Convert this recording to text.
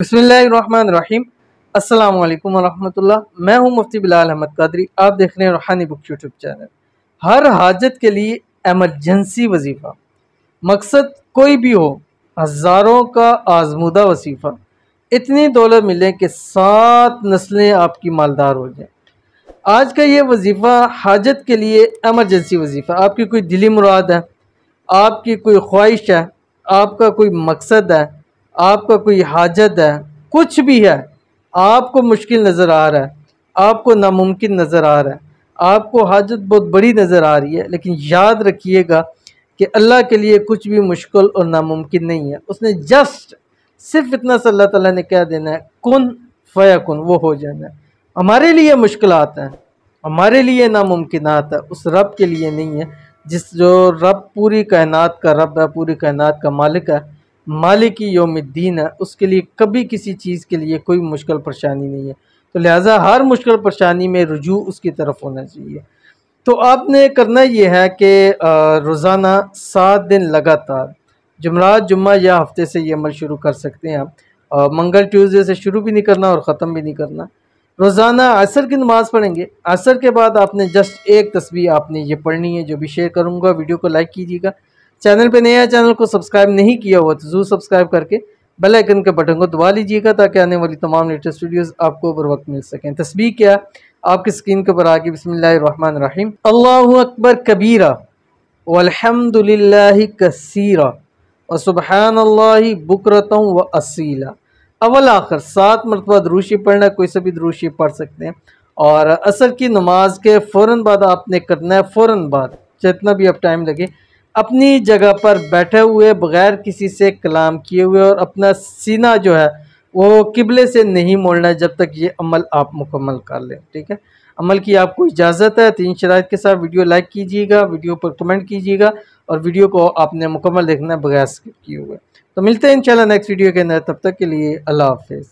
बिस्मिल्लाहिर्रहमानिर्रहीम। अस्सलाम वालेकुम वरहमतुल्लाह। मैं हूं मुफ्ती बिलाल अहमद कादरी। आप देख रहे हैं रूहानी बुक यूट्यूब चैनल। हर हाजत के लिए एमरजेंसी वजीफ़ा, मकसद कोई भी हो, हज़ारों का आजमूदा वजीफ़ा, इतनी दौलत मिले कि 7 नस्लें आपकी मालदार हो जाएं। आज का ये वजीफ़ा हाजत के लिए एमरजेंसी वजीफ़ा, आपकी कोई दिली मुराद है, आपकी कोई ख्वाहिश है, आपका कोई मकसद है, आपका कोई हाजत है, कुछ भी है, आपको मुश्किल नज़र आ रहा है, आपको नामुमकिन नज़र आ रहा है, आपको हाजत बहुत बड़ी नज़र आ रही है, लेकिन याद रखिएगा कि अल्लाह के लिए कुछ भी मुश्किल और नामुमकिन नहीं है। उसने जस्ट सिर्फ इतना सा अल्लाह ताला ने कह देना है, कुन फयकुन, वो हो जाना है। हमारे लिए मुश्किलात हैं, हमारे लिए नामुमकिनात है, उस रब के लिए नहीं है। जो रब पूरी कायनात का रब है, पूरी कायनात का मालिक है, मालिक यौमिद्दीन है, उसके लिए कभी किसी चीज़ के लिए कोई मुश्किल परेशानी नहीं है। तो लिहाजा हर मुश्किल परेशानी में रुजू उसकी तरफ होना चाहिए। तो आपने करना ये है कि रोज़ाना 7 दिन लगातार, जुमरात जुम्मा या हफ्ते से ये अमल शुरू कर सकते हैं आप। मंगल ट्यूसडे से शुरू भी नहीं करना और ख़त्म भी नहीं करना। रोज़ाना असर की नमाज़ पढ़ेंगे। असर के बाद आपने जस्ट एक तस्बीह आपने ये पढ़नी है, जो भी शेयर करूँगा। वीडियो को लाइक कीजिएगा। चैनल पे नया है, चैनल को सब्सक्राइब नहीं किया हुआ तो ज़रूर सब्सक्राइब करके बेल आइकन के बटन को दबा लीजिएगा, ताकि आने वाली तमाम लेटेस्ट वीडियोज़ आपको बर वक्त मिल सकें। तस्बीह क्या आपकी स्क्रीन के ऊपर आगे, बिस्मिल्लाहिर्रहमानिर्रहीम, अल्लाहु अकबर कबीरा वल्हम्दुलिल्लाहि कसीरा व सुबहानल्लाहि बुकरतम व असीला। अव्वल आखिर 7 मरतबा दुरूद शरीफ पढ़ना, कोई सा भी दुरूद शरीफ पढ़ सकते हैं। और असर की नमाज के फ़ौरन बाद आपने करना है, फ़ौरन बाद जितना भी अब टाइम लगे, अपनी जगह पर बैठे हुए बग़ैर किसी से कलाम किए हुए, और अपना सीना जो है वो किबले से नहीं मोड़ना है जब तक ये अमल आप मुकम्मल कर लें। ठीक है, अमल की आपको इजाज़त है। 3 शराइत के साथ वीडियो लाइक कीजिएगा, वीडियो पर कमेंट कीजिएगा, और वीडियो को आपने मुकम्मल देखना है बगैर स्किप किए हुए। तो मिलते हैं इंशाल्लाह नेक्स्ट वीडियो के अंदर। तब तक के लिए अल्लाह हाफ़िज़।